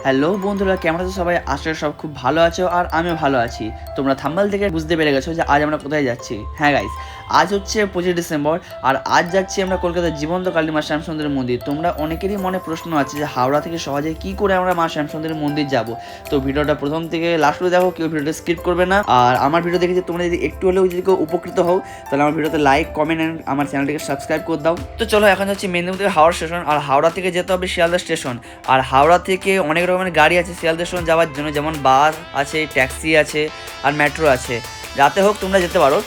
Hello বন্ধুরা, কেমন আছো সবাই? আশা করি সব খুব ভালো আছো আর আমিও ভালো আছি। তোমরা থাম্বনেল থেকে বুঝতে পেরে গেছো যে আজ আমরা কোথায় যাচ্ছি। হ্যাঁ গাইস, আজ হচ্ছে 25 ডিসেম্বর আর আজ যাচ্ছি আমরা কলকাতার জীবন্ত কালী মা শ্যামসুন্দরের মন্দির। তোমরা অনেকেরই মনে প্রশ্ন আছে যে হাওড়া থেকে সহজে কি করে আমরা মা শ্যামসুন্দরের মন্দির যাব। তো ভিডিওটা প্রথম থেকে লাস্ট পর্যন্ত দেখো, কেউ ভিডিওটা স্কিপ করবে না। আর আমার ভিডিও দেখে যে তোমরা যদি একটু হলেও যদি কেউ উপকৃত হও তাহলে আমার ভিডিওতে লাইক কমেন্ট এন্ড আমার চ্যানেলটিকে সাবস্ক্রাইব করে দাও। তো চলো, এখন যাচ্ছি মেদিনীপুর থেকে হাওড়া স্টেশন। আর হাওড়া থেকে যেতে হবে শিয়ালদা স্টেশন। আর হাওড়া থেকে অনেক রকমের গাড়ি আছে শিয়ালদা স্টেশন যাওয়ার জন্য, যেমন বাস আছে, ট্যাক্সি আছে আর মেট্রো আছে। রাতে হোক তোমরা যেতে পারো,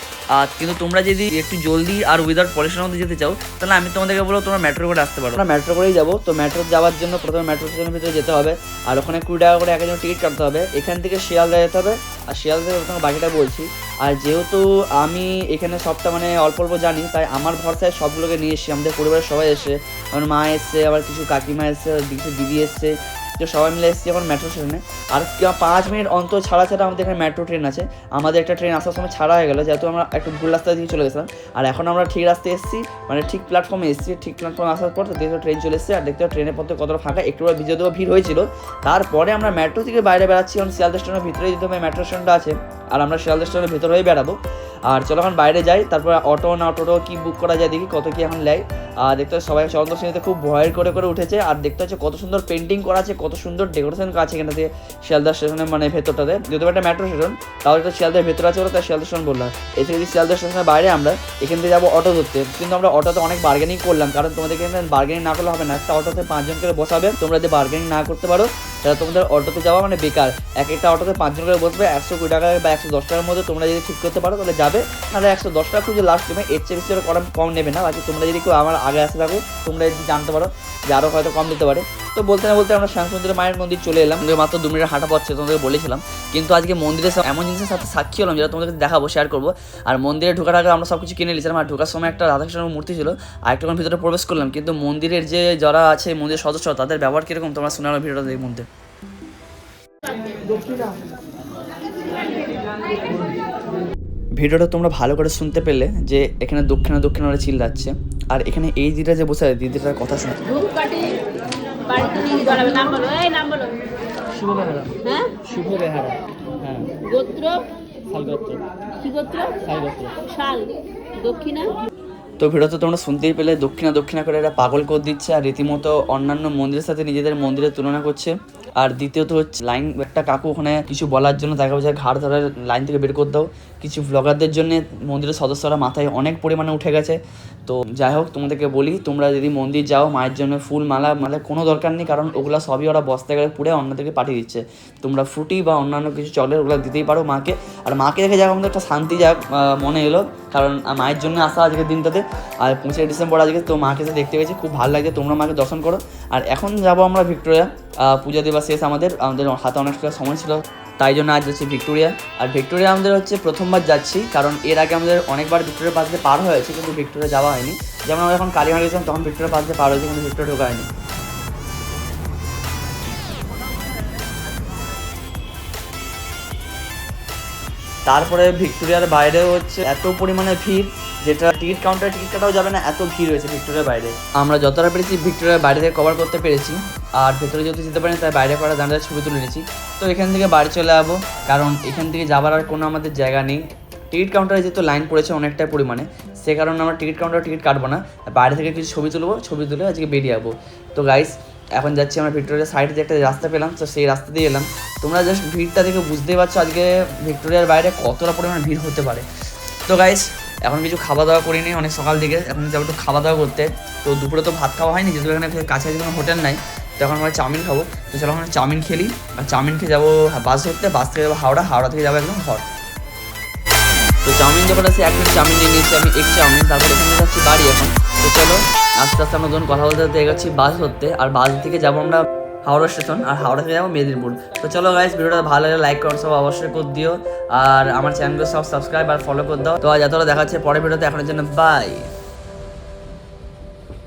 কিন্তু তোমরা যদি একটু জলদি আর উইদাউট পলিউশনের মধ্যে যেতে চাও তাহলে আমি তোমাদেরকে বলবো তোমরা মেট্রো করে আসতে পারো। আমরা মেট্রো করেই যাবো। তো মেট্রো যাওয়ার জন্য প্রথমে মেট্রো স্টেশনের ভিতরে যেতে হবে আর ওখানে 20 টাকা করে একজন টিকিট কাটতে হবে। এখান থেকে শিয়ালদা যেতে হবে আর শিয়ালদা থেকে প্রথমে বাকিটা বলছি। আর যেহেতু আমি এখানে সবটা অল্প অল্প জানি, তাই আমার ভরসায় সবগুলোকে নিয়ে এসেছি। আমাদের পরিবারের সবাই এসে, আমার মা এসছে, আবার কিছু কাকিমা এসছে, কিছু দিদি এসছে, তো সবাই মিলে এসেছি এখন মেট্রো স্টেশনে। আর 5 মিনিট অন্তর ছাড়া ছাড়া আমাদের এখানে মেট্রো ট্রেন আছে। আমাদের একটা ট্রেন আসার সময় ছাড়া হয়ে গেলো, যেহেতু আমরা একটু ভুল রাস্তা দিয়ে চলে গেছিলাম। আর এখন আমরা ঠিক রাস্তায় এসেছি, ঠিক প্ল্যাটফর্মে এসেছি। ঠিক প্ল্যাটফর্মে আসার পর দেখতে ট্রেন চলে এসেছে আর দেখতে ট্রেনের পথে কতটা ফাঁকা, একটু ভিজে ভিড় হয়েছিল। তারপরে আমরা মেট্রো থেকে বাইরে বেড়াচ্ছি। এখন শিয়ালদা স্টেশনের ভিতরে যেতে হবে, মেট্রো স্টেশনটা আছে আর আমরা শিয়ালদা স্টেশনের ভিতরে হয়ে বেড়াবো। আর চলো এখন বাইরে যাই, তারপর অটো না টোটো কি বুক করা যায় দেখি কত কি এখন নেয়। আর দেখতে সবাই চন্দ্র শ্রেণীতে খুব ভয়ের করে উঠেছে। আর দেখতে হচ্ছে কত সুন্দর পেন্টিং করা আছে, কত সুন্দর ডেকোরেশন করা আছে এখানে শিয়ালদা স্টেশনের ভেতরটাতে। যেহেতু একটা মেট্রো স্টেশন, তাও একটা শিয়ালদার ভেতরে আছে বলে তাই শিয়ালদা স্টেশন বললাম। এই থেকে শিয়ালদা স্টেশনের বাইরে আমরা এখান থেকে যাবো অটো ধরতে। কিন্তু আমরা অটোতে অনেক বার্গেনিং করলাম, কারণ তোমাদের এখানে বার্গেনিং না করলে হবে না। একটা অটোতে 5 জন করে বসাবে, তোমরা যদি বার্গেনিং না করতে পারো তাহলে তোমাদের অটোতে যাওয়া বেকার। একটা অটোতে 5 জন করে বসবে, 120 টাকা বা 110 টাকার মধ্যে তোমরা যদি ঠিক করতে পারো তাহলে যাবে। নাহলে 110 টাকা খুঁজে লাস্ট নেবে, এর চেয়ে বেশি কম নেবে না। বাকি তোমরা যদি কেউ আমার আগে আসতে থাকো, তোমরা যদি জানতে পারো যে আরও হয়তো কম দিতে পারে। তো বলতে না বলতে আমরা শ্যামসুন্দর মায়ের মন্দির চলে এলাম। মাত্র 2 মিনিট হাঁটা পথে তোমাদেরকে বলেছিলাম। কিন্তু আজকে মন্দিরের এমন জিনিসের সাথে সাক্ষী হলাম যেটা তোমাদেরকে দেখাবো, শেয়ার করবো। আর মন্দিরে ঢোকার আগে আমরা সব কিছু কিনে নিয়েছিলাম। আর ঢোকার সময় একটা রাধাকৃষ্ণের মূর্তি ছিল, আর একটুখানি ভিতরে প্রবেশ করলাম। কিন্তু মন্দিরের যে যারা আছে, মন্দিরের সদস্য, তাদের ব্যবহার কীরকম তোমরা শুনে আমার ভিডিওটা দেখে মধ্যে। ভিডিওটা তোমরা ভালো করে শুনতে পেলে যে এখানে দক্ষিণা ওরা চিল্লাচ্ছে। আর এখানে এই দিদিটা যে বসে আছে, দিদিটার কথা শুনতে। শুভ বেহারা। হ্যাঁ, শুভ বেহারা। হ্যাঁ, গোত্র শালগোত্র। কি গোত্র? শালগোত্র। শাল দক্ষিণা। তো ভিডিওতে তোমরা শুনতেই পেলে দক্ষিণা করে এরা পাগল করে দিচ্ছে আর রীতিমতো অন্যান্য মন্দিরের সাথে নিজেদের মন্দিরের তুলনা করছে। আর দ্বিতীয়ত হচ্ছে লাইন, একটা কাকু ওখানে কিছু বলার জন্য দেখা যায় ঘাড় ধরে লাইন থেকে বের করে দাও। কিছু ব্লগারদের জন্য মন্দিরের সদস্যরা মাথায় অনেক পরিমাণে উঠে গেছে। তো যাই হোক, তোমাদেরকে বলি, তোমরা যদি মন্দির যাও, মায়ের জন্য ফুল মালা কোনো দরকার নেই, কারণ ওগুলো সবই ওরা বস্তা করে পুড়ে অন্যদেরকে পাঠিয়ে দিচ্ছে। তোমরা ফ্রুটি বা অন্যান্য কিছু চকলেট ওগুলো দিতেই পারো মাকে। আর মাকে দেখে যাক আমাদের একটা শান্তি যাক মনে এলো, কারণ মায়ের জন্য আসা আজকের দিনটাতে। আর 25 ডিসেম্বর আজকে, তো মাকে তো দেখতে পেয়েছি, খুব ভালো লাগছে। তোমরা মাকে দর্শন করো। আর এখন যাবো আমরা ভিক্টোরিয়া, পূজা দেওয়া শেষ। আমাদের হাতে অনেকটা সময় ছিল, তাই জন্য আজ যাচ্ছি ভিক্টোরিয়া। আর ভিক্টোরিয়া আমাদের হচ্ছে প্রথমবার যাচ্ছি, কারণ এর আগে আমাদের অনেকবার ভিক্টোরিয়ার পাশ দিয়ে পার হয়েছে, কিন্তু ভিক্টোরিয়া যাওয়া হয়নি। যেমন আমরা যখন কালীঘাট গেছিলাম তখন ভিক্টোরিয়ার পাশ দিয়ে পার হয়েছে, কিন্তু ভিক্টোরিয়া ঢোকা হয়নি। তারপরে ভিক্টোরিয়ার বাইরেও হচ্ছে এত পরিমাণে ভিড়, যেটা টিকিট কাউন্টারে টিকিট কাটাও যাবে না, এত ভিড় হয়েছে ভিক্টোরিয়ার বাইরে। আমরা যতটা পেরেছি ভিক্টোরিয়ার বাইরে থেকে কভার করতে পেরেছি। আর ভেতরে যেহেতু যেতে পারিনি, তাই বাইরে করা দাঁড়িয়ে ছবি তুলে নিয়েছি। তো এখান থেকে বাড়ি চলে যাবো, কারণ এখান থেকে যাবার আর কোনো আমাদের জায়গা নেই। টিকিট কাউন্টারে যেহেতু লাইন পড়েছে অনেকটাই পরিমাণে, সে কারণে আমরা টিকিট কাউন্টারে টিকিট কাটবো না, বাইরে থেকে কিছু ছবি তুলে আজকে বেরিয়ে যাবো। তো গাইস, এখন যাচ্ছি আমরা ভিক্টোরিয়ার সাইডে যে একটা রাস্তা পেলাম, তো সেই রাস্তা দিয়ে এলাম। তোমরা জাস্ট ভিড়টা দেখে বুঝতেই পারছো আজকে ভিক্টোরিয়ার বাইরে কতটা পরিমাণ ভিড় হতে পারে। তো গাইস, এখন কিছু খাওয়া দাওয়া করিনি, অনেক সকাল দিকে। এখন যাবো একটু খাওয়া দাওয়া করতে। তো দুপুরে তো ভাত খাওয়া হয়নি, যেহেতু এখানে কাছাকাছি কোনো হোটেল নাই, তো এখন আমরা চাউমিন খাবো। তো চলো এখন চাউমিন খেলি। আর চাউমিন খেয়ে যাবো বাস ধরতে, বাস থেকে যাবো হাওড়া থেকে যাবো একদম ঘর। তো চাউমিন যখন আছে, 1 প্লেট চাউমিন নিয়ে নিয়েছি আমি, এক চাউমিন। তারপরে এখানে যাচ্ছি বাড়ি এখন। তো চলো আস্তে আস্তে আমরা যখন কথা বলতে এগোচ্ছি বাস ধরতে। আর বাস থেকে যাবো আমরা হাওড়া স্টেশন, আর হাওড়া থেকে যাবো মেদিনীপুর। তো চলো গাইস, ভিডিওটা ভালো লাগে লাইক করো, সব অবশ্যই করে দিও। আর আমার চ্যানেলগুলো সব সাবস্ক্রাইব আর ফলো করে দাও। তো আজ এতটা দেখাচ্ছে পরের ভিডিওতে, এখনের জন্য বাই।